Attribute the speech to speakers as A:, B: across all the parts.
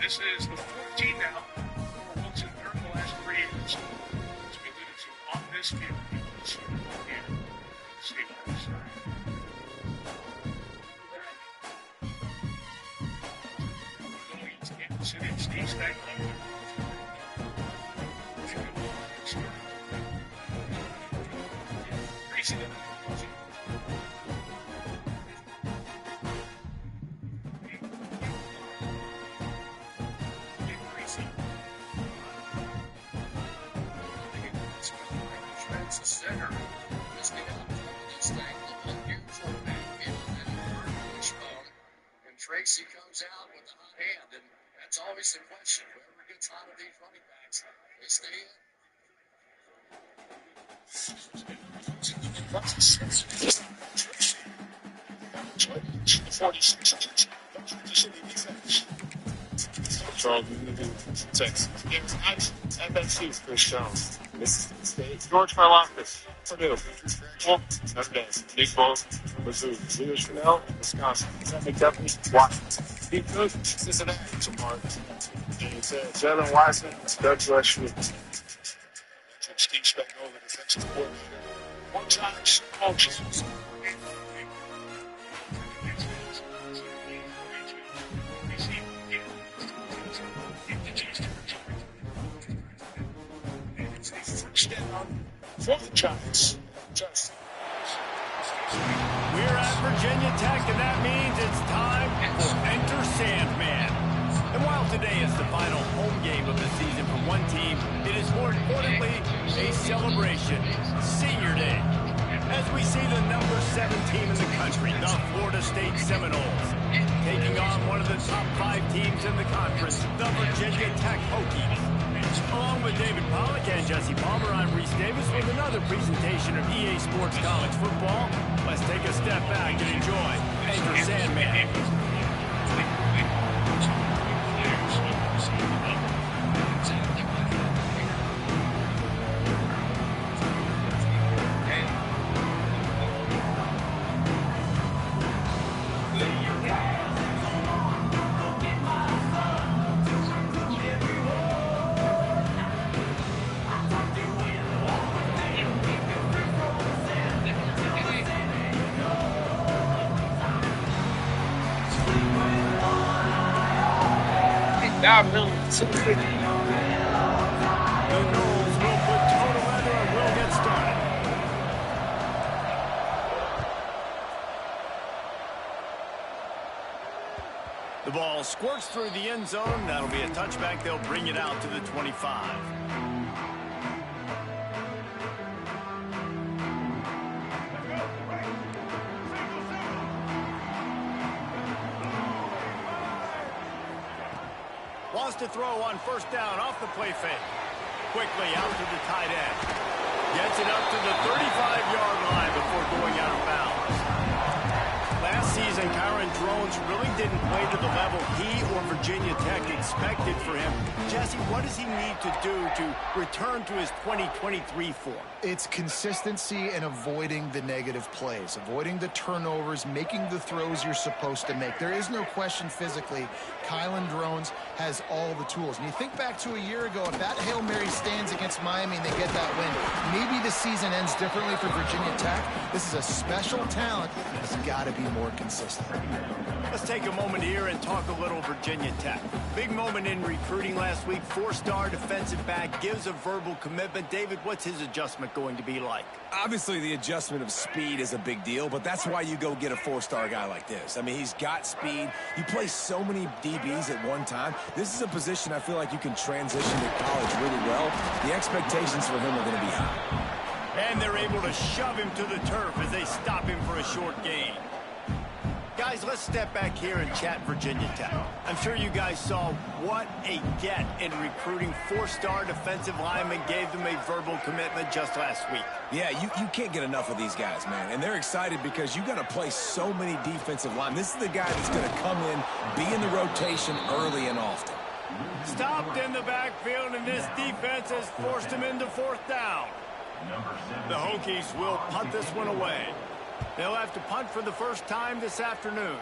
A: This is the 14 now. Folks in third in the last 3 years. As we alluded to on this field, here, Stevens. Going to Kansas City, Steve's back on. Crazy that. The center is going to this thing on here for me and wishbone, and Tracy comes out with a hot hand, and that's always the question. Whoever gets hot of these running backs, they stay
B: Texas. FSU, Chris Jones. Mississippi State. George Karlaftis. Purdue. Notre Dame. Nick Bolt. Mizzou. Lewis Chanel. Wisconsin. Sam McDuffie. Washington. Steve Cook. Cincinnati. Jamar. Jalen Wiseman. Doug Rushwood. Steve Spagnuolo, defensive coordinator. One time, coaches. For the Giants.
C: We're at Virginia Tech, and that means it's time for Enter Sandman. And while today is the final home game of the season for one team, it is more importantly a celebration, Senior Day. As we see the number 7 team in the country, the Florida State Seminoles, taking on one of the top 5 teams in the conference, the Virginia Tech Hokies. Along with David Pollack and Jesse Palmer, I'm Reese Davis with another presentation of EA Sports College Football. Let's take a step back and enjoy Enter Sandman.
B: $5 million.
C: The Noles will put total weather and we'll get started. The ball squirts through the end zone. That'll be a touchback. They'll bring it out to the 25. Wants to throw on first down off the play fake. Quickly out to the tight end. Gets it up to the 35-yard line before going out of bounds. Last season, Kyron Drones really didn't play to the level he or Virginia Tech expected for him. Jesse, what does he need to do to return to his 2023 form?
D: It's consistency and avoiding the negative plays, avoiding the turnovers, making the throws you're supposed to make. There is no question physically, Kyron Drones has all the tools. And you think back to a year ago, if that Hail Mary stands against Miami and they get that win, maybe the season ends differently for Virginia Tech. This is a special talent. He's got to be more consistent.
C: Let's take a moment here and talk a little Virginia Tech. Big moment in recruiting last week. 4-star defensive back gives a verbal commitment. David, what's his adjustment going to be like?
E: Obviously, the adjustment of speed is a big deal, but that's why you go get a 4-star guy like this. I mean, he's got speed. You play so many DBs at one time. This is a position I feel like you can transition to college really well. The expectations for him are going to be high.
C: And they're able to to shove him to the turf as they stop him for a short gain. Guys, let's step back here and chat Virginia Tech. I'm sure you guys saw what a get in recruiting. 4-star defensive linemen gave them a verbal commitment just last week.
E: Yeah, you can't get enough of these guys, man. And they're excited because you got to play so many defensive linemen. This is the guy that's going to come in, be in the rotation early and often.
C: Stopped in the backfield, and this defense has forced him into 4th down. The Hokies will punt this one away. They'll have to punt for the first time this afternoon.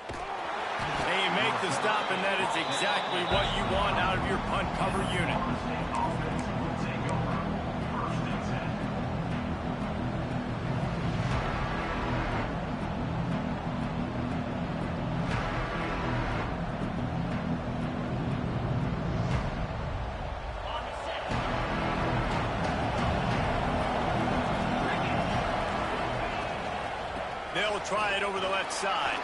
C: They make the stop, and that is exactly what you want out of your punt cover unit. They'll try it over the left side.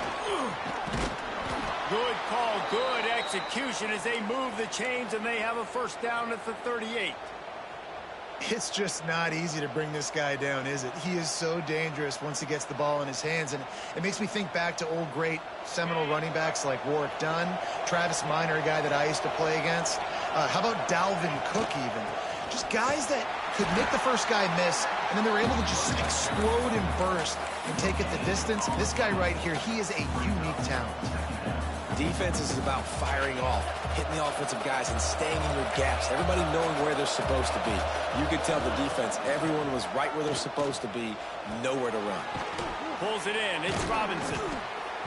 C: Good call, good execution as they move the chains, and they have a first down at the 38.
D: It's just not easy to bring this guy down, is it? He is so dangerous once he gets the ball in his hands, and it makes me think back to old great Seminole running backs like Warwick Dunn, Travis Minor, a guy that I used to play against. How about Dalvin Cook even? Just guys that could make the first guy miss, and then they were able to just explode and burst and take it the distance. This guy right here, he is a unique talent.
E: Defense is about firing off, hitting the offensive guys, and staying in your gaps. Everybody knowing where they're supposed to be. You could tell the defense, everyone was right where they're supposed to be, nowhere to run.
C: Pulls it in. It's Robinson.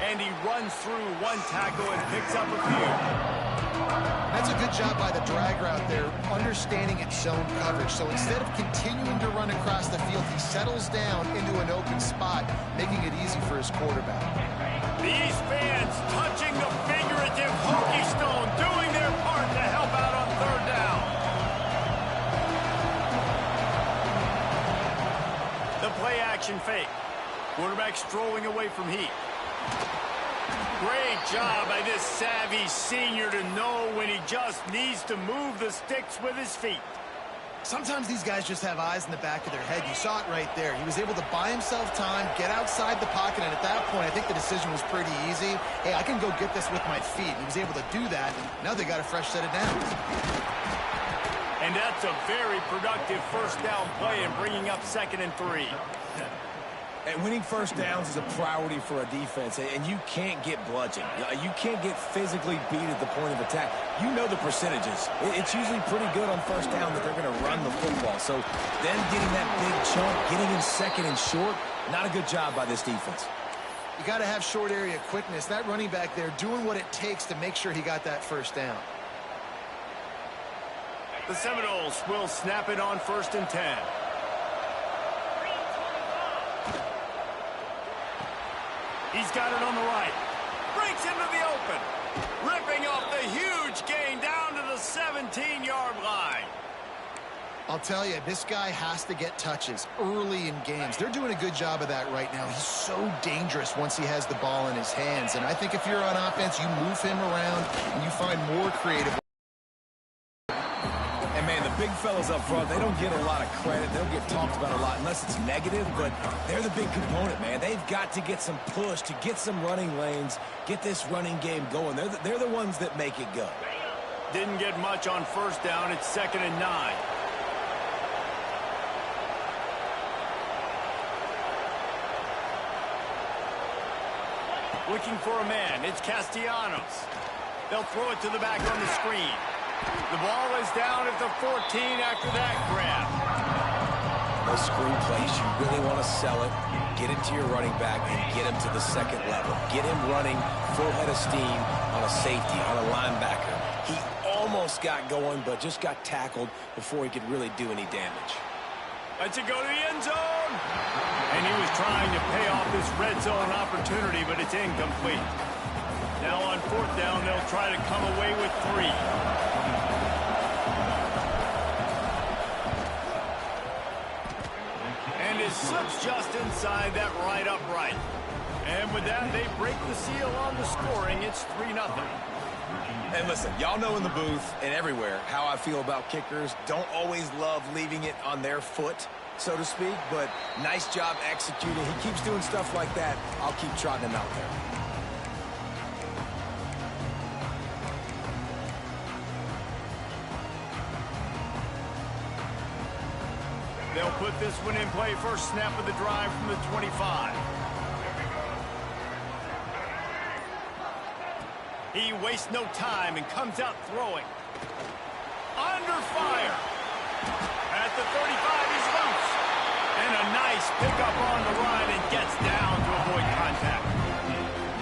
C: And he runs through one tackle and picks up a few.
D: That's a good job by the drag route there, understanding its zone coverage. So instead of continuing to run across the field, he settles down into an open spot, making it easy for his quarterback.
C: These fans touching the figurative Hokie stone, doing their part to help out on 3rd down. The play action fake. Quarterback strolling away from heat. Great job by this savvy senior to know when he just needs to move the sticks with his feet.
D: Sometimes these guys just have eyes in the back of their head. You saw it right there. He was able to buy himself time, get outside the pocket, and at that point, I think the decision was pretty easy. Hey, I can go get this with my feet. He was able to do that. Now they got a fresh set of downs.
C: And that's a very productive first down play in bringing up 2nd and 3.
E: And winning first downs is a priority for a defense, and you can't get bludgeoned. You can't get physically beat at the point of attack. You know the percentages. It's usually pretty good on first down that they're going to run the football. So then getting that big chunk, getting in 2nd and short, not a good job by this defense.
D: You got to have short area quickness. That running back there doing what it takes to make sure he got that first down.
C: The Seminoles will snap it on 1st and 10. He's got it on the right. Breaks into the open. Ripping off the huge gain down to the 17-yard line.
D: I'll tell you, this guy has to get touches early in games. They're doing a good job of that right now. He's so dangerous once he has the ball in his hands. And I think if you're on offense, you move him around and you find more creative.
E: Man, the big fellas up front, they don't get a lot of credit. They don't get talked about a lot unless it's negative, but they're the big component, man. They've got to get some push to get some running lanes, get this running game going. They're the ones that make it go.
C: Didn't get much on first down. It's 2nd and 9. Looking for a man. It's Castellanos. They'll throw it to the back on the screen. The ball is down at the 14 after that grab.
E: Those screen plays, you really want to sell it, get it to your running back, and get him to the 2nd level. Get him running full head of steam on a safety, on a linebacker. He almost got going, but just got tackled before he could really do any damage.
C: Lets it go to the end zone. And he was trying to pay off this red zone opportunity, but it's incomplete. Now on 4th down, they'll try to come away with 3. And it slips just inside that right upright. And with that, they break the seal on the scoring. It's 3-0.
E: And listen, y'all know in the booth and everywhere how I feel about kickers. Don't always love leaving it on their foot, so to speak, but nice job executing. He keeps doing stuff like that. I'll keep trotting him out there.
C: They'll put this one in play. First snap of the drive from the 25. He wastes no time and comes out throwing. Under fire. At the 35, he's loose. And a nice pickup on the run and gets down to avoid contact.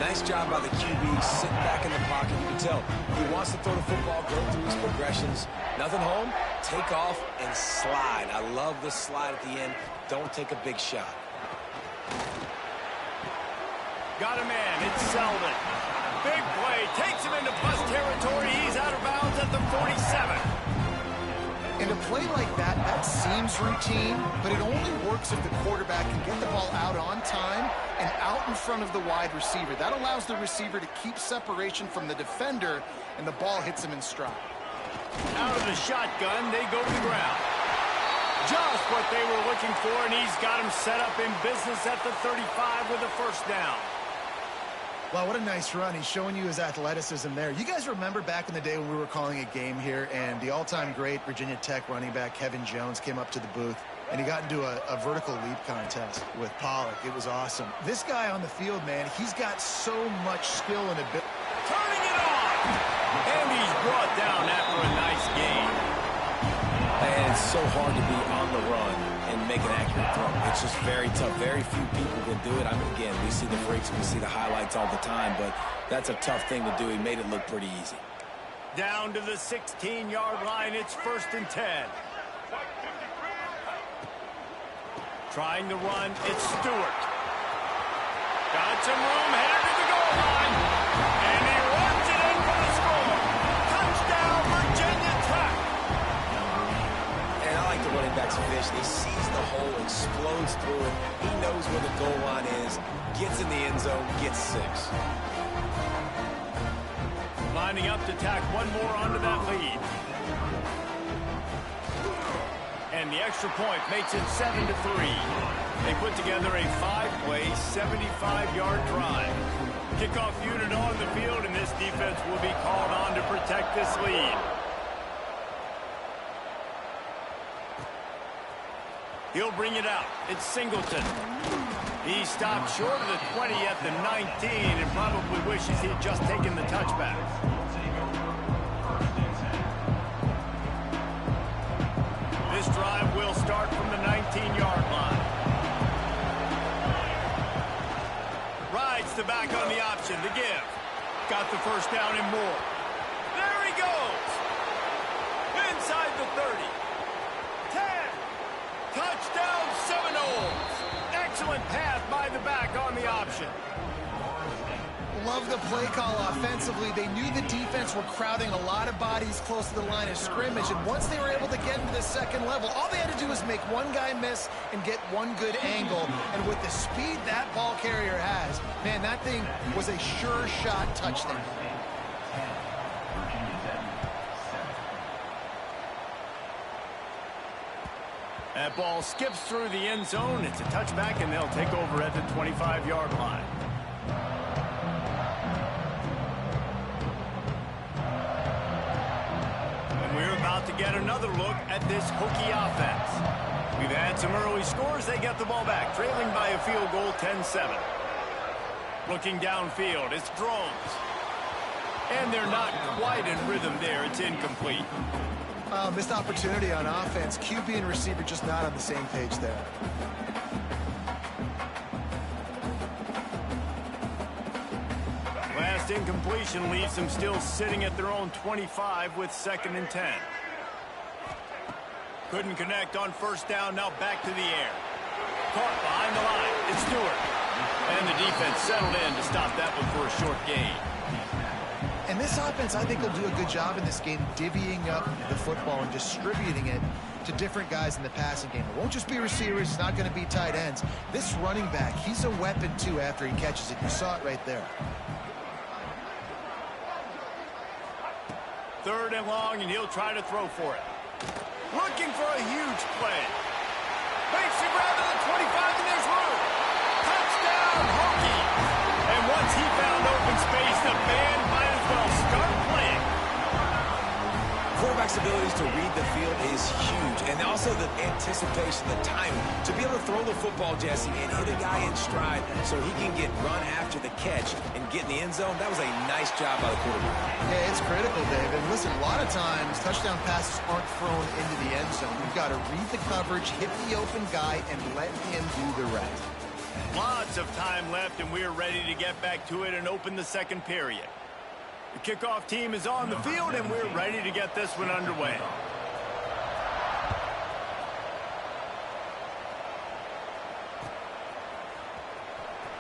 E: Nice job by the QB, sitting back in the pocket. You can tell he wants to throw the football, go through his progressions. Nothing home, take off and slide. I love the slide at the end. Don't take a big shot.
C: Got a man. It's Selden. Big play. Takes him into plus territory. He's out of bounds at the 47.
D: In a play like that, that seems routine, but it only works if the quarterback can get the ball out on time and out in front of the wide receiver. That allows the receiver to keep separation from the defender, and the ball hits him in stride.
C: Out of the shotgun, they go to the ground. Just what they were looking for, and he's got him set up in business at the 35 with a first down.
D: Wow, what a nice run. He's showing you his athleticism there. You guys remember back in the day when we were calling a game here and the all-time great Virginia Tech running back Kevin Jones came up to the booth and he got into a vertical leap contest with Pollock. It was awesome. This guy on the field, man, he's got so much skill and ability.
C: Turning it on! And he's brought down after a nice game.
E: And it's so hard to be on the run and make an accurate throw. It's just very tough. Very few people can do it. I mean, again, we see the freaks, we see the highlights all the time, but that's a tough thing to do. He made it look pretty easy.
C: Down to the 16-yard line. It's 1st and 10. Trying to run. It's Stewart. Got some room. Headed to the goal line. And he runs it in for the score. Touchdown, Virginia Tech.
E: And I like the running back's vision. He sees the hole, explodes through it. He knows where the goal line is, gets in the end zone, gets 6.
C: Lining up to tack one more onto that lead. And the extra point makes it 7-3. They put together a 5-play, 75-yard drive. Kickoff unit on the field, and this defense will be called on to protect this lead. He'll bring it out. It's Singleton. He stopped short of the 20 at the 19 and probably wishes he had just taken the touchback. This drive will start from the 19-yard line. Rides the back on the option, the give. Got the first down and more. There he goes. Inside the 30. 10. Touchdown, Seminoles. Excellent pass by the back on the option.
D: Love the play call offensively. They knew the defense were crowding a lot of bodies close to the line of scrimmage, and once they were able to get into the second level, all they had to do was make one guy miss and get one good angle. And with the speed that ball carrier has, man, that thing was a sure shot touchdown.
C: That ball skips through the end zone. It's a touchback, and they'll take over at the 25-yard line. And we're about to get another look at this Hokie offense. We've had some early scores. They get the ball back, trailing by a field goal, 10-7. Looking downfield, it's Drones. And they're not quite in rhythm there. It's incomplete.
D: Missed opportunity on offense. QB and receiver just not on the same page there.
C: Last incompletion leaves them still sitting at their own 25 with 2nd and 10. Couldn't connect on first down. Now back to the air. Caught behind the line. It's Stewart. And the defense settled in to stop that one for a short gain.
D: And this offense, I think, will do a good job in this game divvying up the football and distributing it to different guys in the passing game. It won't just be receivers. It's not going to be tight ends. This running back, he's a weapon, too, after he catches it. You saw it right there.
C: 3rd and long, and he'll try to throw for it. Looking for a huge play. Makes the grab to the 25, and there's room. Touchdown, Hokies. And once he found open space, the band might as well start playing.
E: Quarterback's abilities to read the field is huge, and also the anticipation, the timing. To be able to throw the football, Jesse, and hit a guy in stride so he can get run after the catch and get in the end zone, that was a nice job by the quarterback.
D: Yeah, it's critical, David. Listen, a lot of times touchdown passes aren't thrown into the end zone. You've got to read the coverage, hit the open guy, and let him do the rest.
C: Lots of time left, and we're ready to get back to it and open the second period. The kickoff team is on the field, and we're ready to get this one underway.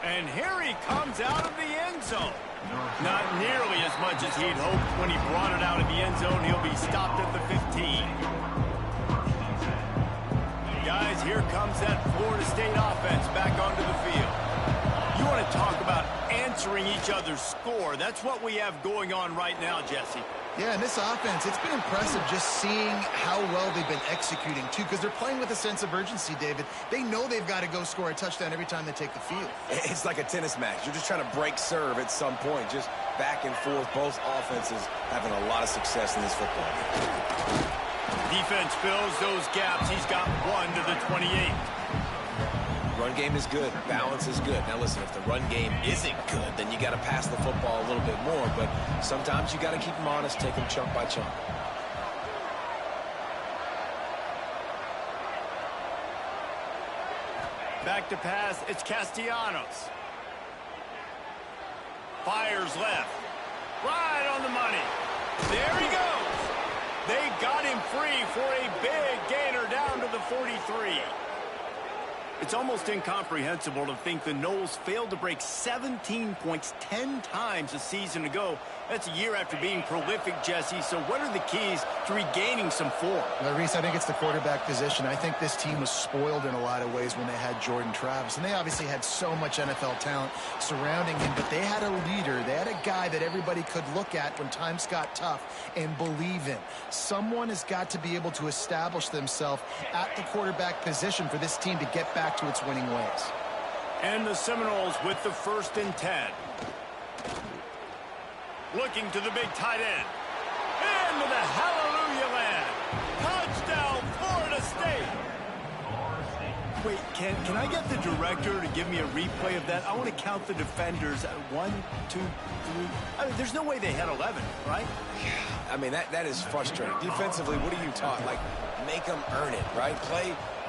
C: And here he comes out of the end zone. Not nearly as much as he'd hoped when he brought it out of the end zone. He'll be stopped at the 15. Guys, here comes that Florida State offense back onto the field. You want to talk about answering each other's score. That's what we have going on right now, Jesse.
D: Yeah, and this offense, it's been impressive just seeing how well they've been executing, too, because they're playing with a sense of urgency, David. They know they've got to go score a touchdown every time they take the field.
E: It's like a tennis match. You're just trying to break serve at some point, just back and forth. Both offenses having a lot of success in this football game.
C: Defense fills those gaps. He's got 1 to the 28.
E: Run game is good. Balance is good. Now, listen, if the run game isn't good, then you got to pass the football a little bit more. But sometimes you got to keep them honest, take them chunk by chunk.
C: Back to pass. It's Castellanos. Fires left. Right on the money. There he goes. They got him free for a big gainer down to the 43. It's almost incomprehensible to think the Noles failed to break 17 points 10 times a season ago. That's a year after being prolific, Jesse. So what are the keys to regaining some form?
D: Well, Reese, I think it's the quarterback position. I think this team was spoiled in a lot of ways when they had Jordan Travis. And they obviously had so much NFL talent surrounding him. But they had a leader. They had a guy that everybody could look at when times got tough and believe in. Someone has got to be able to establish themselves at the quarterback position for this team to get back to its winning ways.
C: And the Seminoles with the 1st and 10. Looking to the big tight end. Into the hallelujah land. Touchdown, Florida State. Wait, can I get the director to give me a replay of that? I want to count the defenders. 1, 2, 3. I mean, there's no way they had 11, right?
E: I mean, that is frustrating. Defensively, what are you taught? Like, make them earn it, right?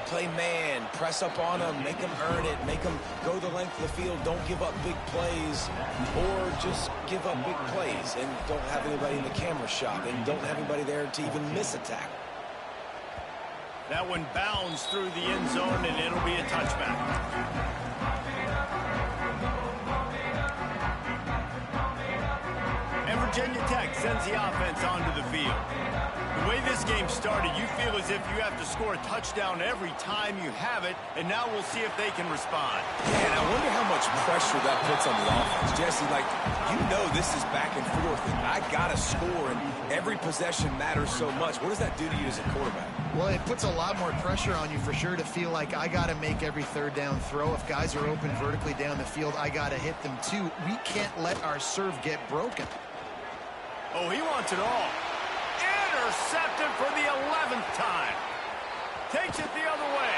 E: Play man, press up on them, make them earn it, make them go the length of the field, don't give up big plays, or just give up big plays and don't have anybody in the camera shot and don't have anybody there to even miss a tackle.
C: That one bounds through the end zone, and it'll be a touchback. And Virginia Tech sends the offense onto the field. The way this game started, you feel as if you have to score a touchdown every time you have it, and now we'll see if they can respond.
E: Yeah, and I wonder how much pressure that puts on the offense. Jesse, like, you know this is back and forth, and I got to score, and every possession matters so much. What does that do to you as a quarterback?
D: Well, it puts a lot more pressure on you for sure to feel like I got to make every 3rd down throw. If guys are open vertically down the field, I got to hit them too. We can't let our serve get broken.
C: Oh, he wants it all. Intercepted for the 11th time. Takes it the other way.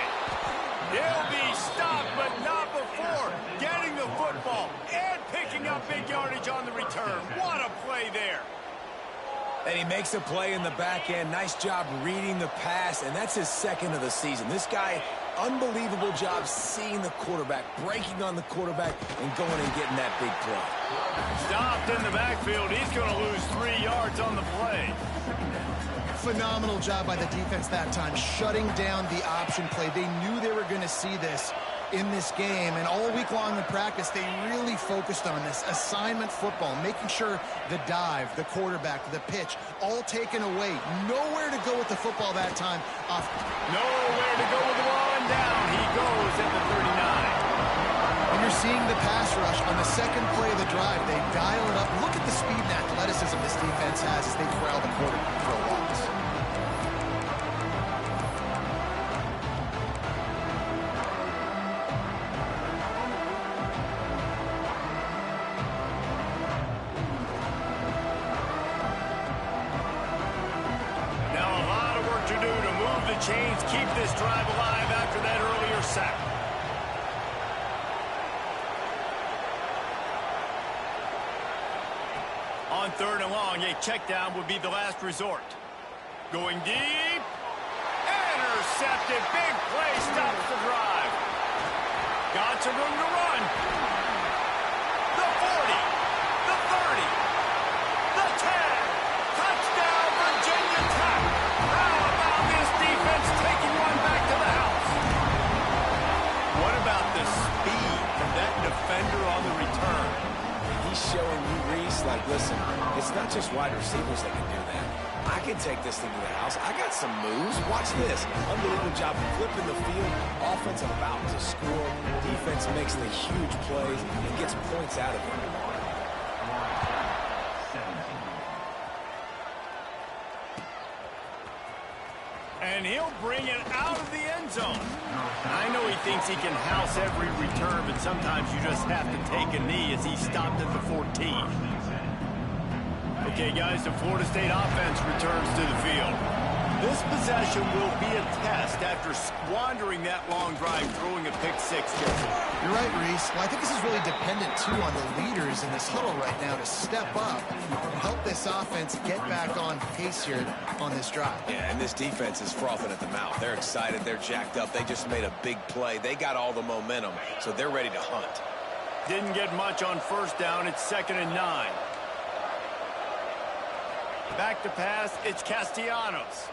C: He'll be stopped, but not before getting the football and picking up big yardage on the return. What a play there.
E: And he makes a play in the back end. Nice job reading the pass, and that's his 2nd of the season. This guy, unbelievable job seeing the quarterback, breaking on the quarterback, and going and getting that big play.
C: Stopped in the backfield. He's going to lose 3 yards on the play.
D: Phenomenal job by the defense that time, shutting down the option play. They knew they were going to see this in this game, and all week long in practice, they really focused on this assignment football, making sure the dive, the quarterback, the pitch, all taken away. Nowhere to go with the football that time.
C: Nowhere to go with the ball, and down he goes at the 39.
D: When you're seeing the pass rush on the second play of the drive. They dial it up. Look at the speed and athleticism this defense has as they corral the quarterback for a loss.
C: Now a lot of work to do to move the chains, keep this drive alive after that earlier sack. On 3rd and long, a check down would be the last resort. Going deep. Intercepted. Big play stops the drive. Got some room to run. The 40. The 30. The 10. Touchdown, Virginia Tech. How about this defense taking one back to the house? What about the speed of that defender on the return?
E: He's showing you, Reese, like, listen, it's not just wide receivers that can do that. I can take this thing to the house. I got some moves. Watch this. Unbelievable job flipping the field. Offense about to score. Defense makes the huge plays and gets points out of it.
C: And he'll bring it out of the end zone. I know he thinks he can house every return, but sometimes you just have to take a knee as he stopped at the 14. Okay, guys, the Florida State offense returns to the field. This possession will be a test after squandering that long drive, throwing a pick six.
D: You're right, Reese. Well, I think this is really dependent, too, on the leaders in this huddle right now to step up and help this offense get back on pace here on this drive.
E: Yeah, and this defense is frothing at the mouth. They're excited. They're jacked up. They just made a big play. They got all the momentum, so they're ready to hunt.
C: Didn't get much on 1st down. It's 2nd and 9. Back to pass, it's Castellanos.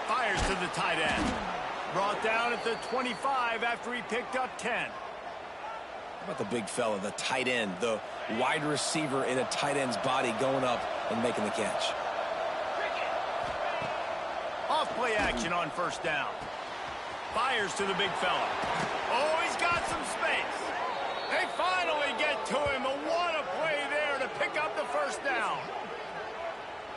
C: Fires to the tight end. Brought down at the 25 after he picked up 10.
E: How about the big fella, the tight end, the wide receiver in a tight end's body going up and making the catch?
C: Off play action on 1st down. Fires to the big fella. Oh, he's got some space. They finally get to him. What a play there to pick up the 1st down.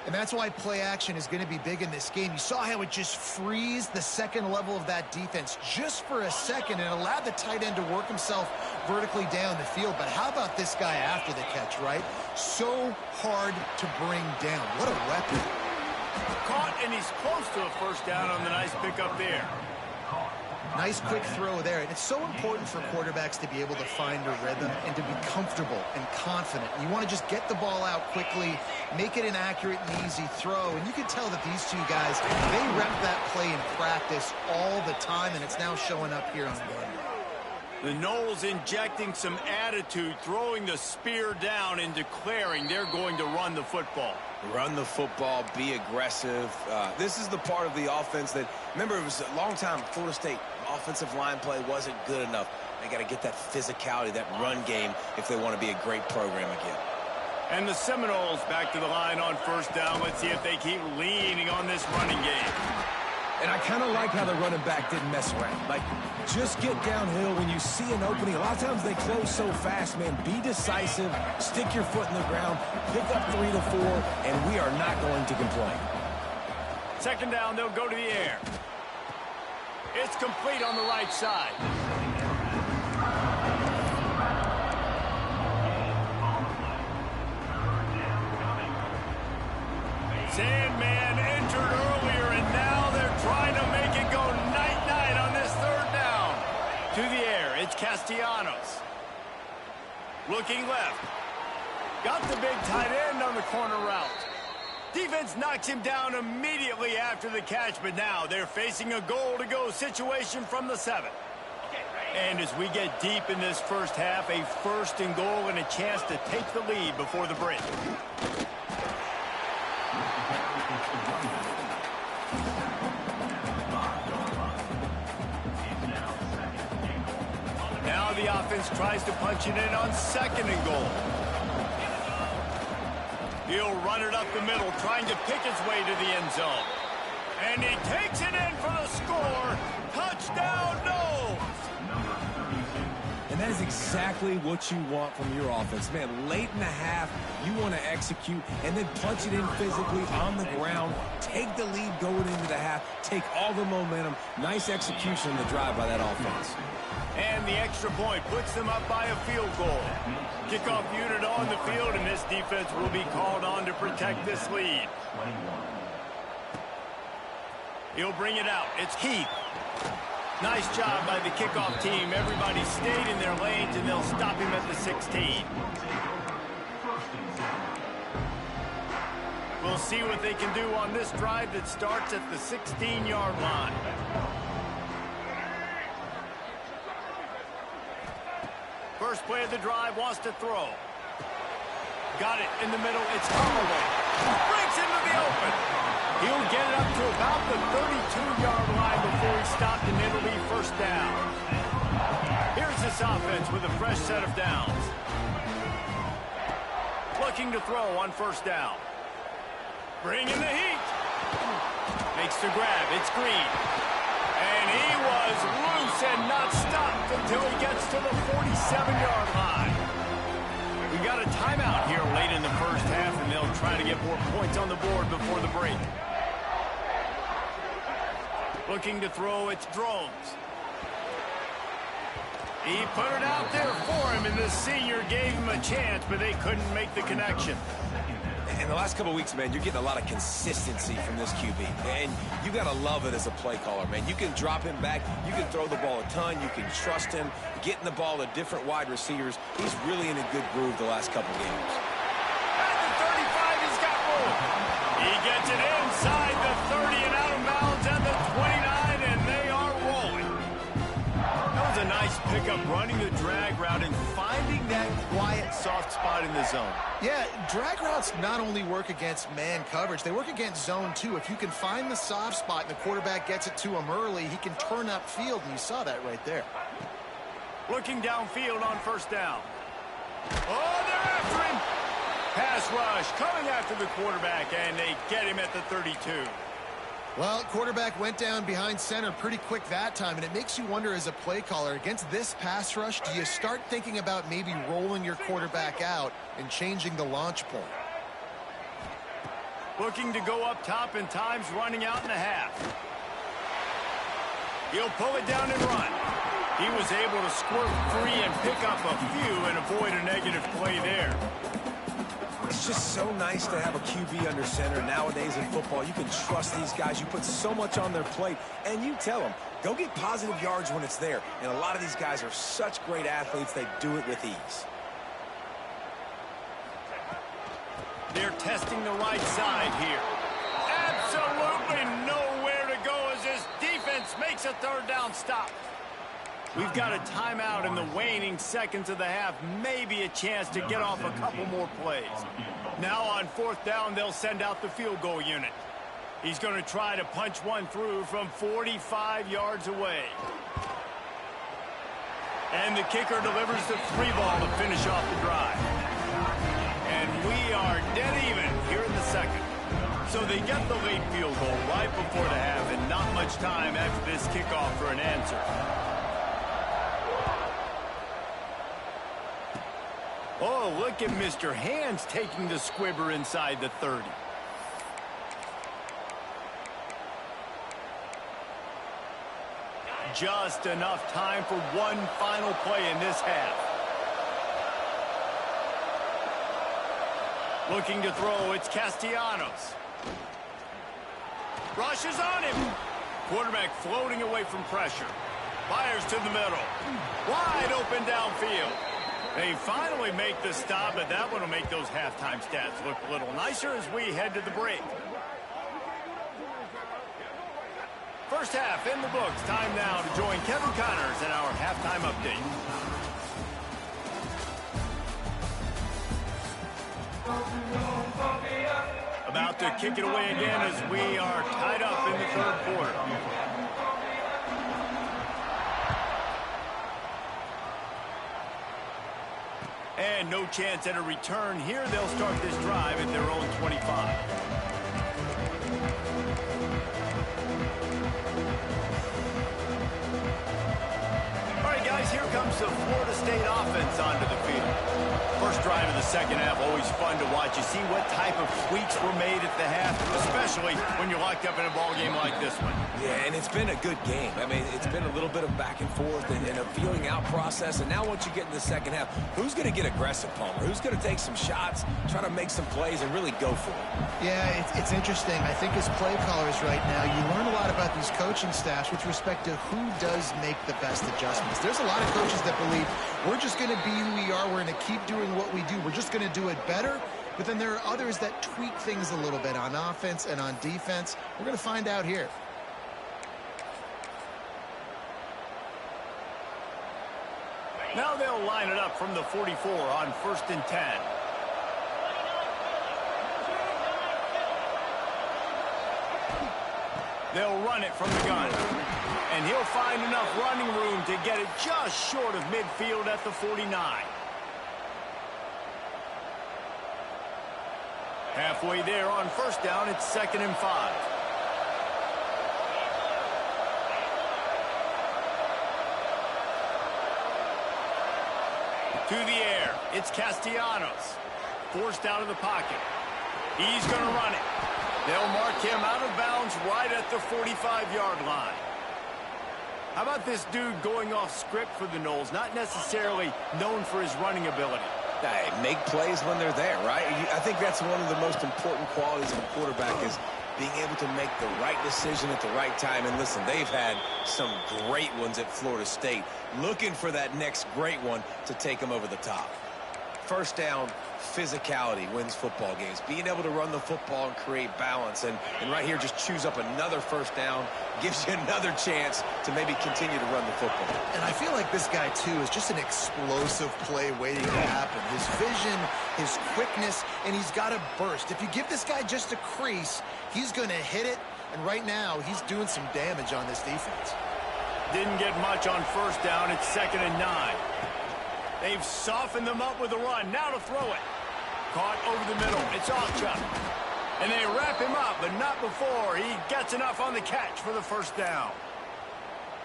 D: And that's why play action is going to be big in this game. You saw how it just frees the second level of that defense just for a second and allowed the tight end to work himself vertically down the field. But how about this guy after the catch, right? So hard to bring down. What a weapon.
C: Caught, and he's close to a 1st down on the nice pickup there.
D: Nice quick throw there. And it's so important for quarterbacks to be able to find a rhythm and to be comfortable and confident. You want to just get the ball out quickly, make it an accurate and easy throw. And you can tell that these two guys, they rep that play in practice all the time, and it's now showing up here on game day.
C: The Noles injecting some attitude, throwing the spear down and declaring they're going to run the football.
E: Run the football, be aggressive. This is the part of the offense that, remember, it was a long time, Florida State offensive line play wasn't good enough. They got to get that physicality, that run game, if they want to be a great program again.
C: And the Seminoles back to the line on 1st down. Let's see if they keep leaning on this running game.
E: And I kind of like how the running back didn't mess around. Like, just get downhill when you see an opening. A lot of times they close so fast, man. Be decisive, stick your foot in the ground, pick up 3 to 4, and we are not going to complain.
C: 2nd down, they'll go to the air. It's complete on the right side. Sandman entered earlier, and now they're trying to make it go night-night on this 3rd down. To the air, it's Castellanos. Looking left. Got the big tight end on the corner route. Defense knocks him down immediately after the catch, but now they're facing a goal-to-go situation from the 7. And as we get deep in this 1st half, a 1st and goal and a chance to take the lead before the break. Now the offense tries to punch it in on 2nd and goal. He'll run it up the middle, trying to pick his way to the end zone. And he takes it in for the score. Touchdown, Noles!
E: And that is exactly what you want from your offense. Man, late in the half, you want to execute and then punch it in physically on the ground, take the lead going into the half, take all the momentum. Nice execution in the drive by that offense.
C: And the extra point puts them up by a field goal. Kickoff unit on the field, and this defense will be called on to protect this lead. He'll bring it out. It's Heath. Nice job by the kickoff team. Everybody stayed in their lanes, and they'll stop him at the 16. We'll see what they can do on this drive that starts at the 16-yard line. First play of the drive, wants to throw. Got it in the middle. It's Holloway. Breaks into the open. He'll get it up to about the 32-yard line before he stopped, and it'll be first down. Here's this offense with a fresh set of downs. Looking to throw on first down. Bringing the heat. Makes the grab. It's Green. And he was loose and not stopped until he gets to the 47-yard line. We got a timeout here late in the first half, and they'll try to get more points on the board before the break. Looking to throw, it's Drones. He put it out there for him, and the senior gave him a chance, but they couldn't make the connection.
E: In the last couple of weeks, man, you're getting a lot of consistency from this QB. And you got to love it as a play caller, man. You can drop him back. You can throw the ball a ton. You can trust him, getting the ball to different wide receivers. He's really in a good groove the last couple games.
C: At the 35, he's got room. He gets it inside the 30 and out of bounds at the 29, and they are rolling. That was a nice pickup, running the drag route and finding that quiet, soft spot in the zone.
D: Yeah, drag routes not only work against man coverage, they work against zone too. If you can find the soft spot and the quarterback gets it to him early, he can turn upfield, and you saw that right there.
C: Looking downfield on first down. Oh, they're after him. Pass rush coming after the quarterback, and they get him at the 32.
D: Well, quarterback went down behind center pretty quick that time, and it makes you wonder as a play caller, against this pass rush, do you start thinking about maybe rolling your quarterback out and changing the launch point?
C: Looking to go up top, and time's running out in the half. He'll pull it down and run. He was able to squirt free and pick up a few and avoid a negative play there.
E: It's just so nice to have a QB under center. Nowadays in football, you can trust these guys. You put so much on their plate, and you tell them, go get positive yards when it's there. And a lot of these guys are such great athletes, they do it with ease.
C: They're testing the right side here. Absolutely nowhere to go as this defense makes a third down stop. We've got a timeout in the waning seconds of the half. Maybe a chance to get off a couple more plays. Now on fourth down, they'll send out the field goal unit. He's going to try to punch one through from 45 yards away. And the kicker delivers the free ball to finish off the drive. And we are dead even here in the second. So they get the late field goal right before the half, and not much time after this kickoff for an answer. Oh, look at Mr. Hands taking the squibber inside the 30. Just enough time for one final play in this half. Looking to throw, it's Castellanos. Rushes on him. Quarterback floating away from pressure. Fires to the middle. Wide open downfield. They finally make the stop, but that one will make those halftime stats look a little nicer as we head to the break. First half in the books. Time now to join Kevin Connors in our halftime update. About to kick it away again as we are tied up in the third quarter. And no chance at a return here. They'll start this drive at their own 25. All right, guys, here comes the Florida State offense onto the field. First drive of the second half, always fun to watch. You see what type of tweaks were made at the half, especially when you're locked up in a ball game like this one.
E: Yeah, and it's been a good game. I mean, it's been a little bit of back and forth and a feeling out process. And now once you get in the second half, who's going to get aggressive, Palmer? Who's going to take some shots, try to make some plays, and really go for it?
D: Yeah, it's interesting. I think as play callers right now, you learn a lot about these coaching staffs with respect to who does make the best adjustments. There's a lot of coaches that believe we're just going to be who we are. We're going to keep doing what we do. We're just going to do it better. But then there are others that tweak things a little bit on offense and on defense. We're going to find out here.
C: Now they'll line it up from the 44 on 1st and 10. They'll run it from the gun. And he'll find enough running room to get it just short of midfield at the 49. Halfway there on 1st down, it's 2nd and 5. To the air, it's Castellanos. Forced out of the pocket. He's going to run it. They'll mark him out of bounds right at the 45-yard line. How about this dude going off script for the Noles? Not necessarily known for his running ability.
E: Hey, make plays when they're there, right? I think that's one of the most important qualities of a quarterback is being able to make the right decision at the right time. And listen, they've had some great ones at Florida State. Looking for that next great one to take them over the top. First down, physicality wins football games. Being able to run the football and create balance. And right here, just choose up another first down. Gives you another chance to maybe continue to run the football.
D: And I feel like this guy, too, is just an explosive play waiting to happen. His vision, his quickness, and he's got a burst. If you give this guy just a crease, he's going to hit it. And right now, he's doing some damage on this defense.
C: Didn't get much on 1st down. It's 2nd and 9. They've softened them up with a run. Now to throw it. Caught over the middle. It's Chuck. And they wrap him up, but not before he gets enough on the catch for the 1st down.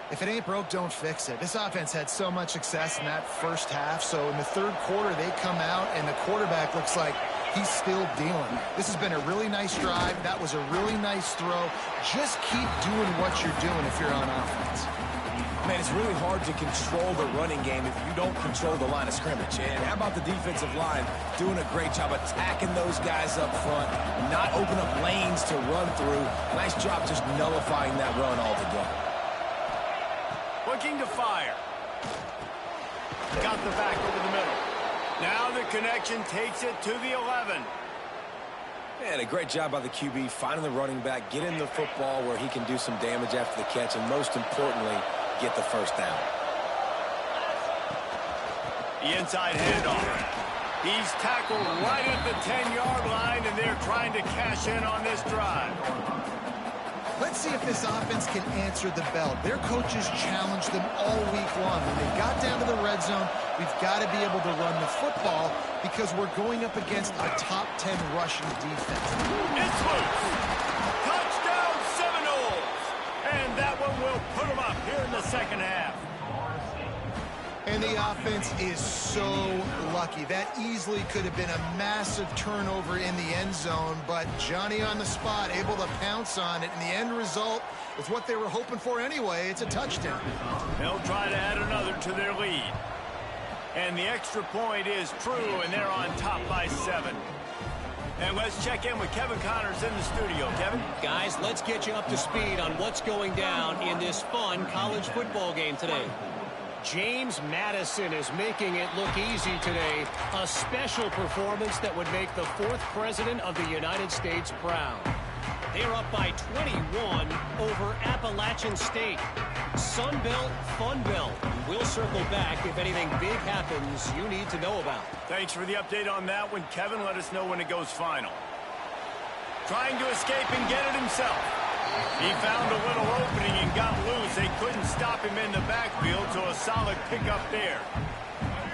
D: If it ain't broke, don't fix it. This offense had so much success in that first half, so in the 3rd quarter, they come out, and the quarterback looks like he's still dealing. This has been a really nice drive. That was a really nice throw. Just keep doing what you're doing if you're on offense.
E: Man, it's really hard to control the running game if you don't control the line of scrimmage. And how about the defensive line doing a great job attacking those guys up front, not open up lanes to run through. Nice job just nullifying that run altogether.
C: Looking to fire. Got the back over the middle. Now the connection takes it to the 11.
E: Man, a great job by the QB finding the running back, getting the football where he can do some damage after the catch, and most importantly, get the 1st down.
C: The inside handoff. He's tackled right at the 10-yard line, and they're trying to cash in on this drive.
D: Let's see if this offense can answer the bell. Their coaches challenged them all week long. When they got down to the red zone, we've got to be able to run the football because we're going up against a top 10 rushing defense.
C: It's loose. Touchdown Seminoles. And that one will put them up here in the 2nd half.
D: And the offense is so lucky. That easily could have been a massive turnover in the end zone, but Johnny on the spot, able to pounce on it, and the end result is what they were hoping for anyway. It's a touchdown.
C: They'll try to add another to their lead. And the extra point is true, and they're on top by 7. And let's check in with Kevin Connors in the studio. Kevin?
F: Guys, let's get you up to speed on what's going down in this fun college football game today. James Madison is making it look easy today. A special performance that would make the 4th president of the United States proud. They're up by 21 over Appalachian State. Sun Belt, Fun Belt. We'll circle back if anything big happens you need to know about.
C: Thanks for the update on that one, Kevin. Let us know when it goes final. Trying to escape and get it himself. He found a little opening and got loose. They couldn't stop him in the backfield, so a solid pickup there.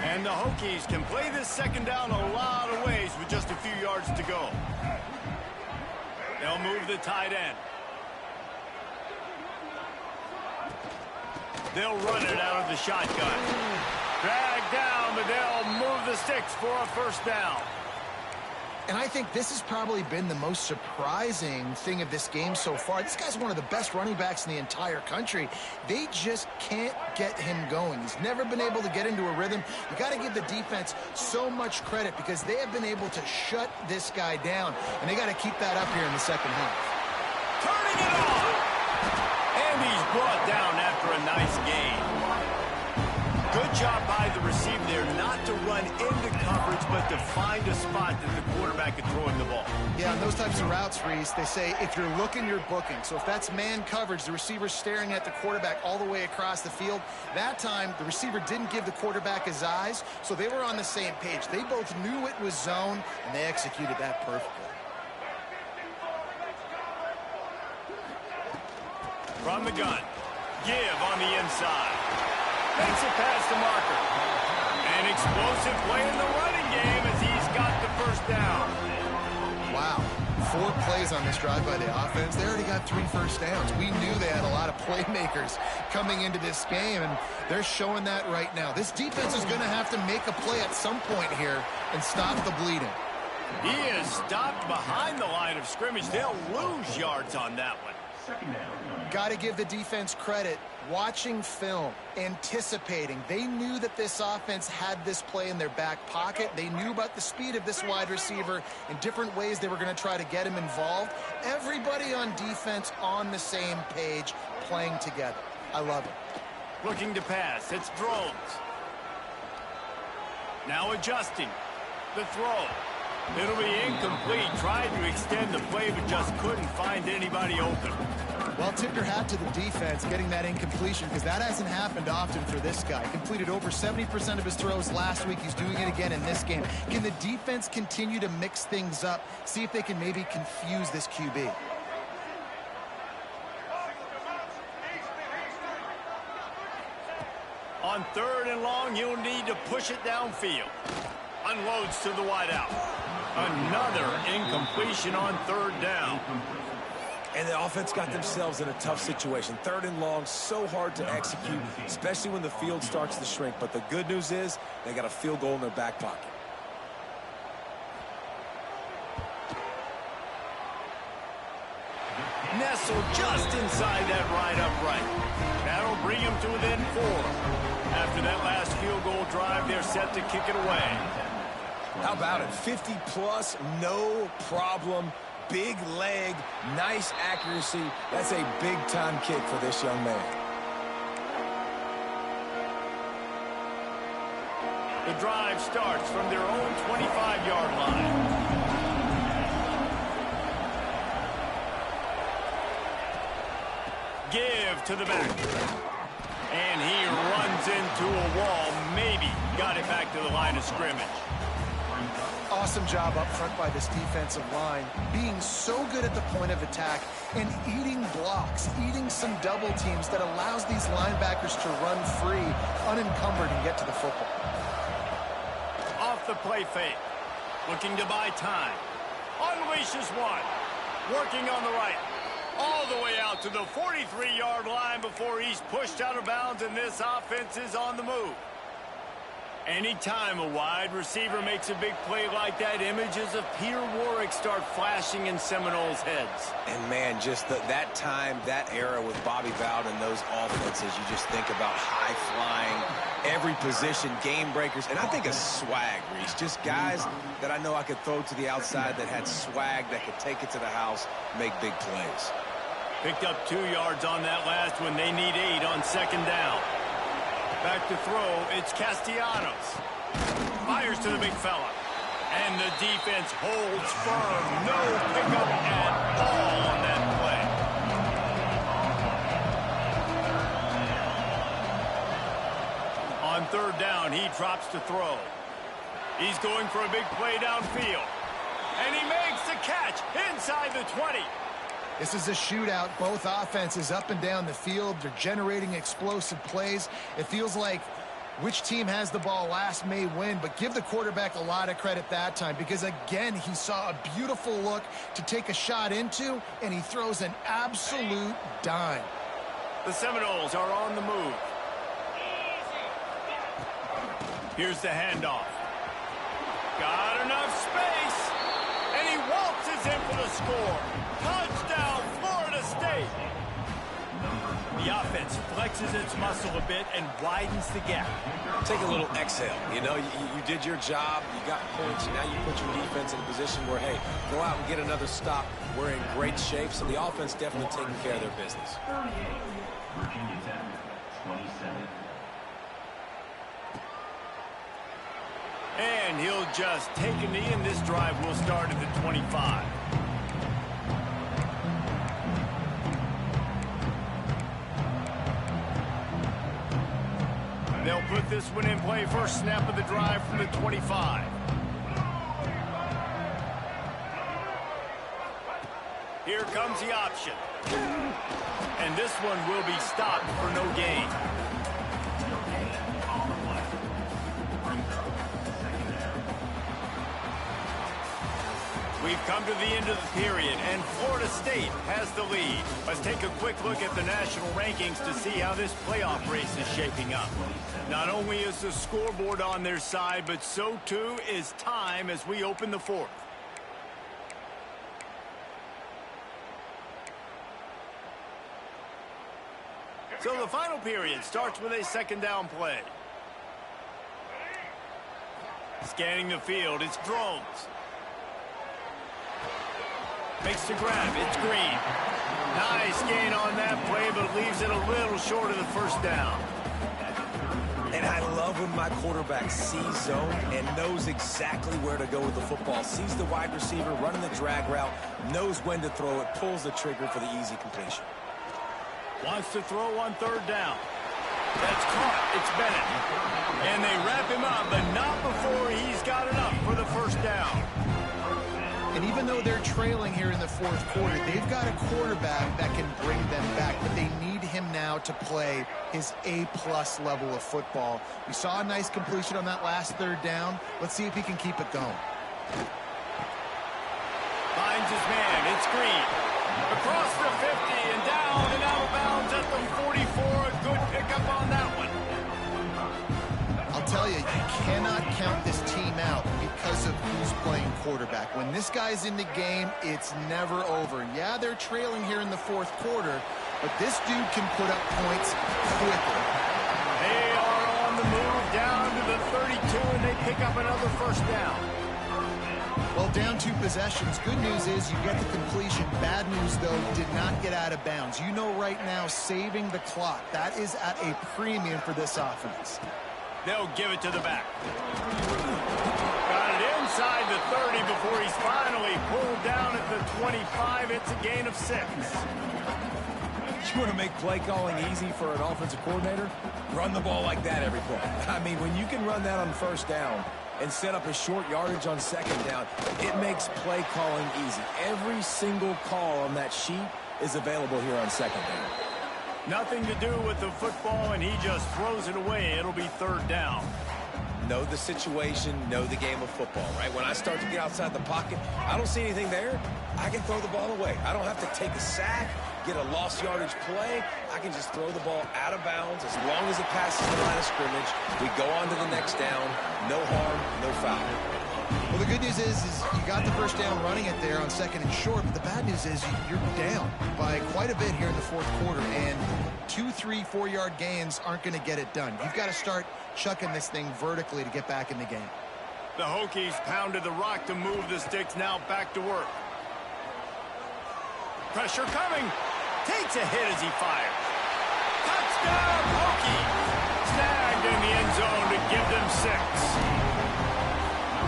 C: And the Hokies can play this 2nd down a lot of ways with just a few yards to go. They'll move the tight end. They'll run it out of the shotgun. Drag down, but they'll move the sticks for a first down.
D: And I think this has probably been the most surprising thing of this game so far. This guy's one of the best running backs in the entire country. They just can't get him going. He's never been able to get into a rhythm. You got to give the defense so much credit because they have been able to shut this guy down, and they got to keep that up here in the second half.
C: Turning it on! And he's brought down after a nice gain. Good job by the receiver there not to run into coverage, but to find a spot that the quarterback could throw him the ball.
D: Yeah, on those types of routes, Reese, they say if you're looking, you're booking. So if that's man coverage, the receiver's staring at the quarterback all the way across the field. That time, the receiver didn't give the quarterback his eyes, so they were on the same page. They both knew it was zone, and they executed that perfectly.
C: From the gun, give on the inside. Makes it past the marker. An explosive play in the running game as he's got the first down.
D: Wow. 4 plays on this drive by the offense. They already got 3 first downs. We knew they had a lot of playmakers coming into this game, and they're showing that right now. This defense is going to have to make a play at some point here and stop the bleeding.
C: He is stopped behind the line of scrimmage. They'll lose yards on that one.
D: Got to give the defense credit. Watching film, anticipating. They knew that this offense had this play in their back pocket. They knew about the speed of this wide receiver in different ways they were going to try to get him involved. Everybody on defense on the same page, playing together. I love it.
C: Looking to pass. It's Drones. Now adjusting. The throw. It'll be incomplete. Tried to extend the play, but just couldn't find anybody open.
D: Well, tip your hat to the defense getting that incompletion because that hasn't happened often for this guy. Completed over 70% of his throws last week. He's doing it again in this game. Can the defense continue to mix things up? See if they can maybe confuse this QB.
C: On 3rd and long, you'll need to push it downfield. Unloads to the wideout. Another incompletion on 3rd down.
E: And the offense got themselves in a tough situation. 3rd and long, so hard to execute, especially when the field starts to shrink. But the good news is they got a field goal in their back pocket.
C: Nestled just inside that right upright. That'll bring him to within 4. After that last field goal drive, they're set to kick it away.
E: How about it? 50-plus, no problem. Big leg, nice accuracy. That's a big-time kick for this young man.
C: The drive starts from their own 25-yard line. Give to the back. And he runs into a wall. Maybe got it back to the line of scrimmage.
D: Awesome job up front by this defensive line, being so good at the point of attack and eating blocks, eating some double teams that allows these linebackers to run free, unencumbered, and get to the football.
C: Off the play fake, looking to buy time. Unleashes one, working on the right, all the way out to the 43-yard line before he's pushed out of bounds, and this offense is on the move. Anytime a wide receiver makes a big play like that, images of Peter Warrick start flashing in Seminoles' heads.
E: And, man, just that time, that era with Bobby Bowden and those offenses, you just think about high-flying, every position, game breakers, and I think of swag, Reese. Just guys that I know I could throw to the outside that had swag, that could take it to the house, make big plays.
C: Picked up 2 yards on that last one. They need 8 on 2nd down. Back to throw, it's Castellanos. Fires to the big fella. And the defense holds firm. No pickup at all on that play. On 3rd down, he drops to throw. He's going for a big play downfield. And he makes the catch inside the 20.
D: This is a shootout. Both offenses up and down the field. They're generating explosive plays. It feels like which team has the ball last may win, but give the quarterback a lot of credit that time because, again, he saw a beautiful look to take a shot into, and he throws an absolute dime.
C: The Seminoles are on the move. Here's the handoff. Got enough space. And he waltzes in for the score. Touchdown, Florida State. The offense flexes its muscle a bit and widens the gap.
E: Take a little exhale. You know, you did your job. You got points. Now you put your defense in a position where, hey, go out and get another stop. We're in great shape, so the offense definitely taking care of their business.
G: Virginia Tech, 27.
C: And he'll just take a knee, and this drive will start at the 25. They'll put this one in play first snap of the drive from the 25. Here comes the option. And this one will be stopped for no gain. We've come to the end of the period, and Florida State has the lead. Let's take a quick look at the national rankings to see how this playoff race is shaping up. Not only is the scoreboard on their side, but so too is time as we open the fourth. So the final period starts with a second down play. Scanning the field, it's Drones. Makes the grab, it's Green. Nice gain on that play, but leaves it a little short of the first down.
E: And I love when my quarterback sees zone and knows exactly where to go with the football. Sees the wide receiver running the drag route, knows when to throw it, pulls the trigger for the easy completion.
C: Wants to throw on third down. That's caught. It's Bennett. And they wrap him up, but not before he's got enough for the first down.
D: And even though they're trailing here in the fourth quarter, they've got a quarterback that can bring them back, but they need him now to play his A-plus level of football. We saw a nice completion on that last third down. Let's see if he can keep it going.
C: Finds his man. It's Green. Across the 50 and down and out of bounds at the 44. A good pickup on that one.
D: I'll tell you, you cannot count this team out because of who's playing quarterback. When this guy's in the game, it's never over. Yeah, they're trailing here in the fourth quarter, but this dude can put up points quickly.
C: They are on the move down to the 32, and they pick up another first down.
D: Well, down 2 possessions. Good news is you get the completion. Bad news, though, did not get out of bounds. You know right now, saving the clock. That is at a premium for this offense.
C: They'll give it to the back. Got it inside the 30 before he's finally pulled down at the 25. It's a gain of 6.
E: You want to make play calling easy for an offensive coordinator? Run the ball like that every play. I mean, when you can run that on first down and set up a short yardage on second down, it makes play calling easy. Every single call on that sheet is available here on second down.
C: Nothing to do with the football, and he just throws it away. It'll be third down.
E: Know the situation, know the game of football, right? When I start to get outside the pocket, I don't see anything there, I can throw the ball away. I don't have to take a sack, get a lost yardage play. I can just throw the ball out of bounds. As long as it passes the line of scrimmage, we go on to the next down. No harm, no foul.
D: Well, the good news is you got the first down running it there on second and short, but the bad news is you're down by quite a bit here in the fourth quarter, and 2, 3, 4-yard gains aren't going to get it done. You've got to start chucking this thing vertically to get back in the game.
C: The Hokies pounded the rock to move the sticks, now back to work. Pressure coming. Takes a hit as he fires. Touchdown, Hokies! Snagged in the end zone to give them 6.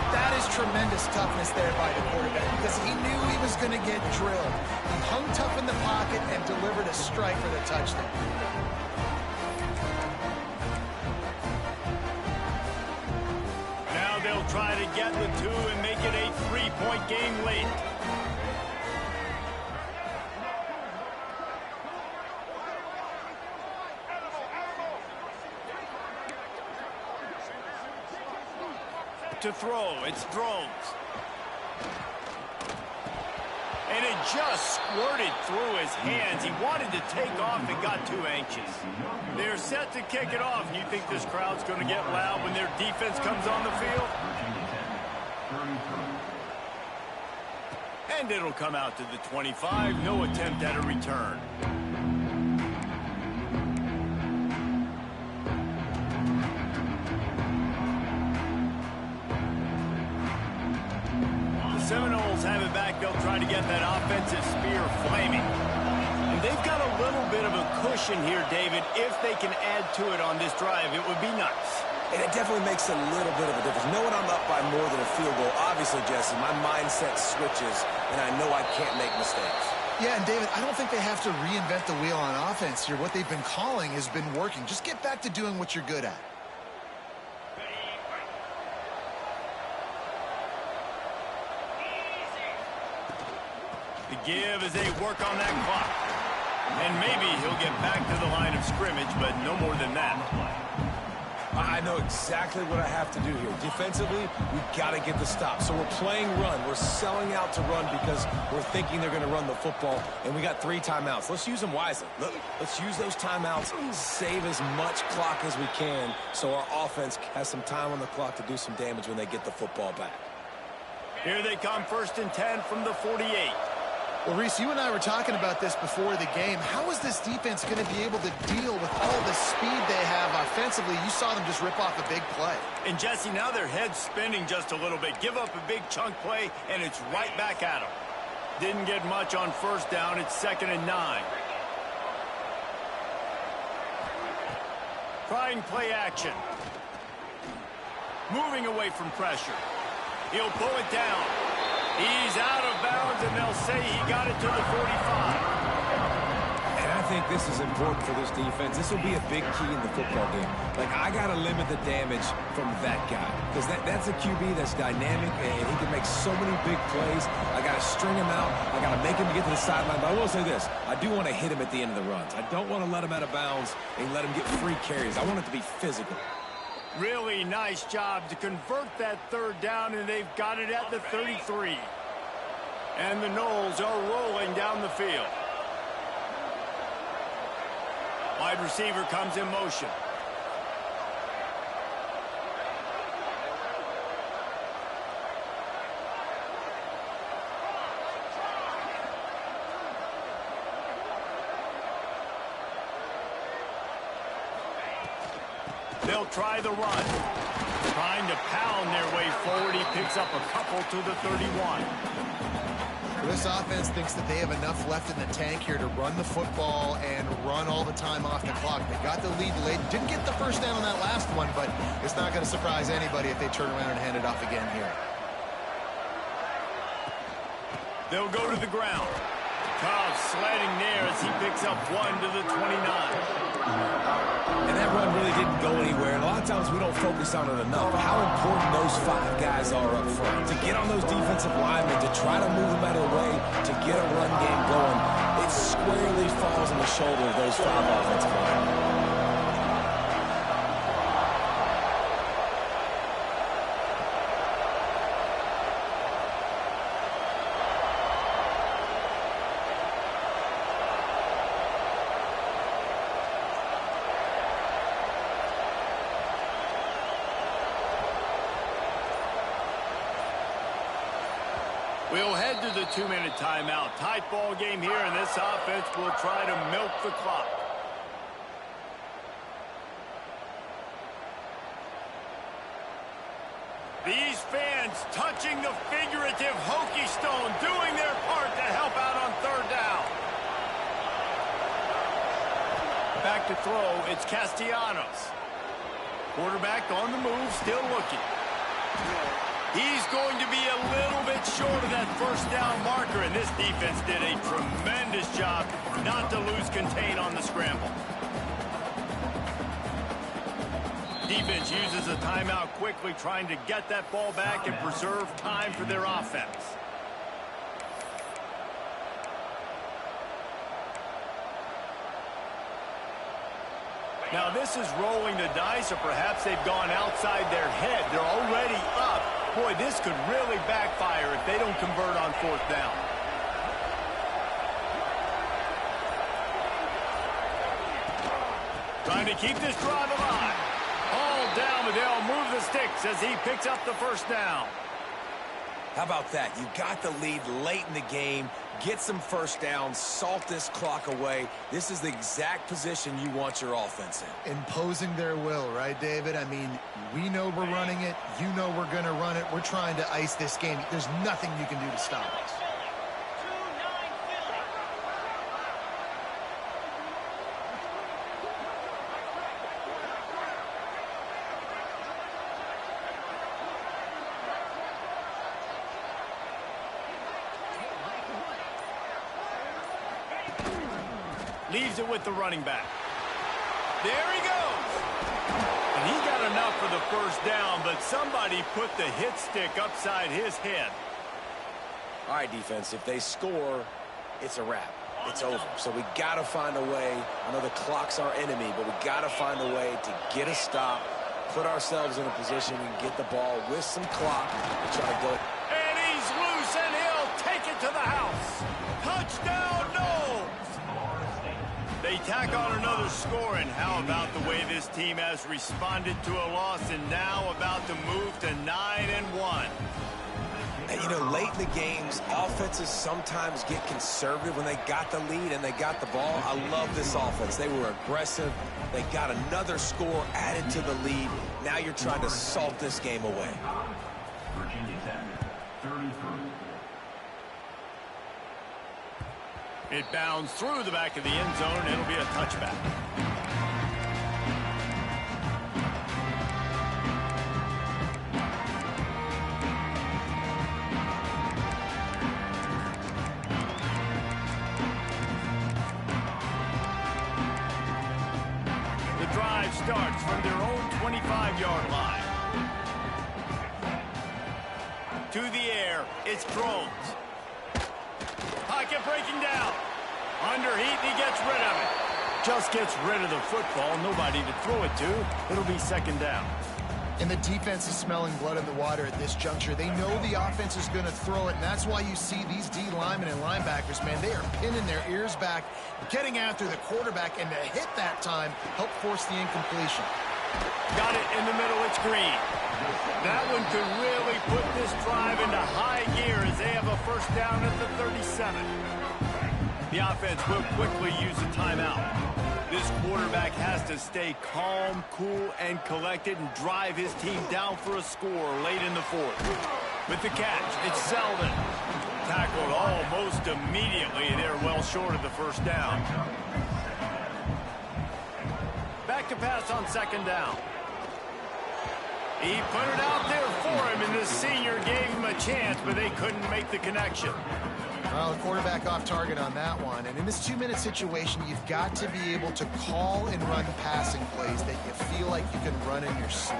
D: That is tremendous toughness there by the quarterback because he knew he was going to get drilled. He hung tough in the pocket and delivered a strike for the touchdown.
C: Now they'll try to get the 2 and make it a 3-point game late. To throw, it's Drones. And it just squirted through his hands. He wanted to take off and got too anxious. They're set to kick it off. You think this crowd's going to get loud when their defense comes on the field? And it'll come out to the 25. No attempt at a return. Seminoles have it back. They'll try to get that offensive spear flaming. And they've got a little bit of a cushion here, David. If they can add to it on this drive, it would be nice.
E: And it definitely makes a little bit of a difference. Knowing I'm up by more than a field goal, obviously, Jesse, my mindset switches, and I know I can't make mistakes.
D: Yeah, and David, I don't think they have to reinvent the wheel on offense here. What they've been calling has been working. Just get back to doing what you're good at.
C: The give as they work on that clock. And maybe he'll get back to the line of scrimmage, but no more than that.
E: I know exactly what I have to do here. Defensively, we've got to get the stop. So we're playing run. We're selling out to run because we're thinking they're going to run the football, and we got 3 timeouts. Let's use them wisely. Let's use those timeouts, save as much clock as we can so our offense has some time on the clock to do some damage when they get the football back.
C: Here they come, 1st and 10 from the 48.
D: Well, Reese, you and I were talking about this before the game. How is this defense going to be able to deal with all the speed they have offensively? You saw them just rip off a big play.
C: And, Jesse, now their head's spinning just a little bit. Give up a big chunk play, and it's right back at them. Didn't get much on 1st down. It's 2nd and 9. Trying play action. Moving away from pressure. He'll pull it down. He's out of bounds, and they'll say he got it to the 45.
E: And I think this is important for this defense. This will be a big key in the football game. Like, I got to limit the damage from that guy because that's a QB that's dynamic, and he can make so many big plays. I got to string him out. I got to make him get to the sideline. But I will say this. I do want to hit him at the end of the runs. I don't want to let him out of bounds and let him get free carries. I want it to be physical.
C: Really nice job to convert that 3rd down, and they've got it at the 33. And the Noles are rolling down the field. Wide receiver comes in motion. They'll try the run. Trying to pound their way forward. He picks up a couple to the 31.
D: This offense thinks that they have enough left in the tank here to run the football and run all the time off the clock. They got the lead late. Didn't get the 1st down on that last one, but it's not going to surprise anybody if they turn around and hand it off again here.
C: They'll go to the ground. Cobb sledding there as he picks up 1 to the 29.
E: And that run really didn't go anywhere. And a lot of times we don't focus on it enough. How important those 5 guys are up front. To get on those defensive linemen, to try to move them out of the way, to get a run game going, it squarely falls on the shoulder of those 5 offensive linemen.
C: We'll head to the 2-minute timeout. Tight ball game here, and this offense will try to milk the clock. These fans touching the figurative hokey stone, doing their part to help out on 3rd down. Back to throw, it's Castellanos. Quarterback on the move, still looking. He's going to be a little bit short of that 1st down marker, and this defense did a tremendous job not to lose contain on the scramble. Defense uses a timeout quickly, trying to get that ball back and preserve time for their offense. Now this is rolling the dice, or perhaps they've gone outside their head. They're already up. Boy, this could really backfire if they don't convert on 4th down. Trying to keep this drive alive. All down, but they'll move the sticks as he picks up the first down.
E: How about that? You got the lead late in the game. Get some first downs. Salt this clock away. This is the exact position you want your offense in.
D: Imposing their will, right, David? I mean, we know we're running it. You know we're going to run it. We're trying to ice this game. There's nothing you can do to stop us.
C: Leaves it with the running back. There he goes. And he got enough for the first down, but somebody put the hit stick upside his head.
E: All right, defense, if they score, it's a wrap. It's over. So we got to find a way. I know the clock's our enemy, but we got to find a way to get a stop, put ourselves in a position and get the ball with some clock and try to go.
C: And he's loose, and he'll take it to the house. Touchdown, Noles! They tack on another score, and how about the way this team has responded to a loss and now about to move to 9-1.
E: And, you know, late in the games, offenses sometimes get conservative when they got the lead and they got the ball. I love this offense. They were aggressive. They got another score added to the lead. Now you're trying to salt this game away.
G: Virginia Tech, 33.
C: It bounds through the back of the end zone, and it'll be a touchback. The drive starts from their own 25-yard line. To the air, it's Drones. Pocket breaking down. Underheat, he gets rid of it. Just gets rid of the football. Nobody to throw it to. It'll be second down.
D: And the defense is smelling blood in the water at this juncture. They know the offense is going to throw it, and that's why you see these D linemen and linebackers, man, they are pinning their ears back, getting after the quarterback, and to hit that time, help force the incompletion.
C: Got it in the middle. It's Green. That one could really put this drive into high gear as they have a first down at the 37. The offense will quickly use a timeout. This quarterback has to stay calm, cool, and collected and drive his team down for a score late in the fourth. With the catch, it's Selden. Tackled almost immediately. They're well short of the first down. Back to pass on second down. He put it out there for him, and the senior gave him a chance, but they couldn't make the connection.
D: Well, the quarterback off target on that one. And in this 2-minute situation, you've got to be able to call and run passing plays that you feel like you can run in your sleep.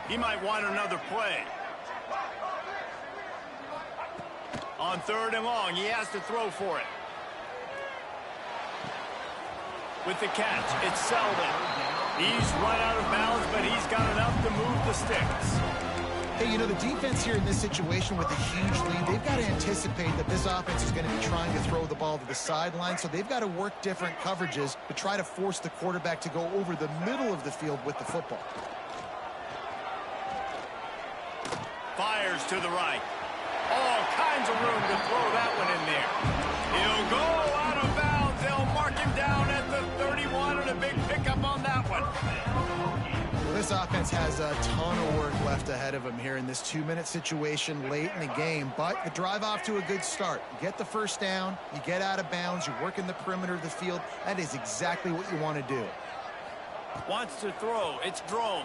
C: He might want another play. On third and long, he has to throw for it. With the catch, it's Selden. He's run out of bounds, but he's got enough to move the sticks.
D: Hey, you know, the defense here in this situation with a huge lead, they've got to anticipate that this offense is going to be trying to throw the ball to the sideline, so they've got to work different coverages to try to force the quarterback to go over the middle of the field with the football.
C: Fires to the right. All kinds of room to throw that one in there. He'll go out of bounds. They'll mark him down at the 31, and a big pickup on that one.
D: Well, this offense has a ton of work left ahead of them here in this 2-minute situation late in the game, but the drive off to a good start. You get the first down, you get out of bounds, you work in the perimeter of the field. That is exactly what you want to do.
C: Wants to throw. It's Drones.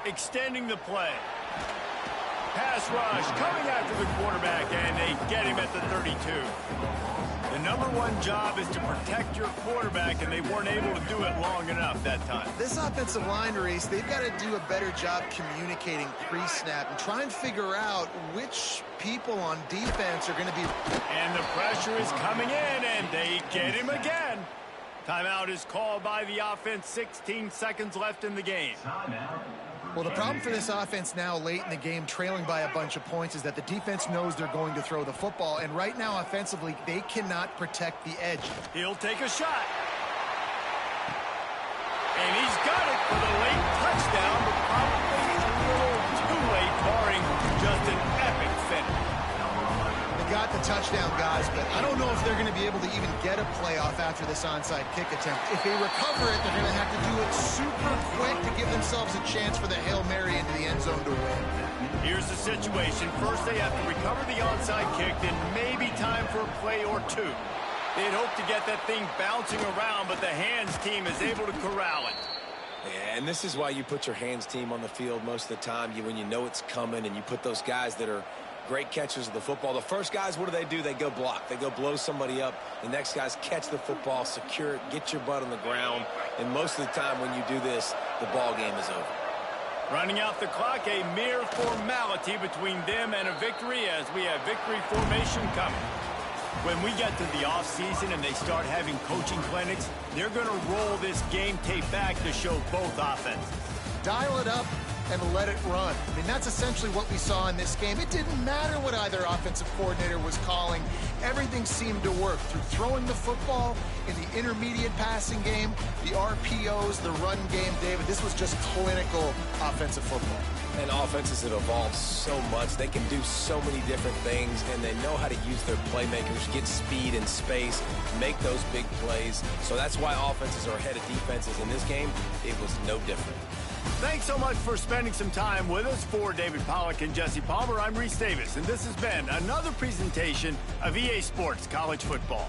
C: Extending the play. Pass rush coming after the quarterback, and they get him at the 32. The number one job is to protect your quarterback, and they weren't able to do it long enough that time.
D: This offensive line race, they've got to do a better job communicating pre-snap and try and figure out which people on defense are going to be.
C: And the pressure is coming in, and they get him again. Timeout is called by the offense. 16 seconds left in the game.
G: Timeout,
D: Well, the problem for this offense now late in the game, trailing by a bunch of points, is that the defense knows they're going to throw the football. And right now, offensively, they cannot protect the edge.
C: He'll take a shot. And he's got it for the late touchdown, but probably a little too late, barring just an epic finish.
D: They got the touchdown, guys, but I don't know if they're going to be able to even get a playoff after this onside kick attempt. If they recover it, they're going to have to do it super quick to give themselves a chance for the Hail Mary into the end zone to win.
C: Here's the situation. First, they have to recover the onside kick, then maybe time for a play or two. They'd hope to get that thing bouncing around, but the hands team is able to corral it.
E: Yeah, and this is why you put your hands team on the field most of the time. When you know it's coming and you put those guys that are great catchers of the football. The first guys, what do? They go block. They go blow somebody up. The next guys catch the football, secure it, get your butt on the ground. And most of the time when you do this, the ball game is over.
C: Running out the clock, a mere formality between them and a victory as we have victory formation coming. When we get to the offseason and they start having coaching clinics, they're going to roll this game tape back to show both offenses.
D: Dial it up and let it run. I mean, that's essentially what we saw in this game. It didn't matter what either offensive coordinator was calling. Everything seemed to work through throwing the football, in the intermediate passing game, the RPOs, the run game. David, this was just clinical offensive football.
E: And offenses have evolved so much. They can do so many different things, and they know how to use their playmakers, get speed and space, make those big plays. So that's why offenses are ahead of defenses. In this game, it was no different.
C: Thanks so much for spending some time with us. For David Pollack and Jesse Palmer, I'm Reese Davis, and this has been another presentation of EA Sports College Football.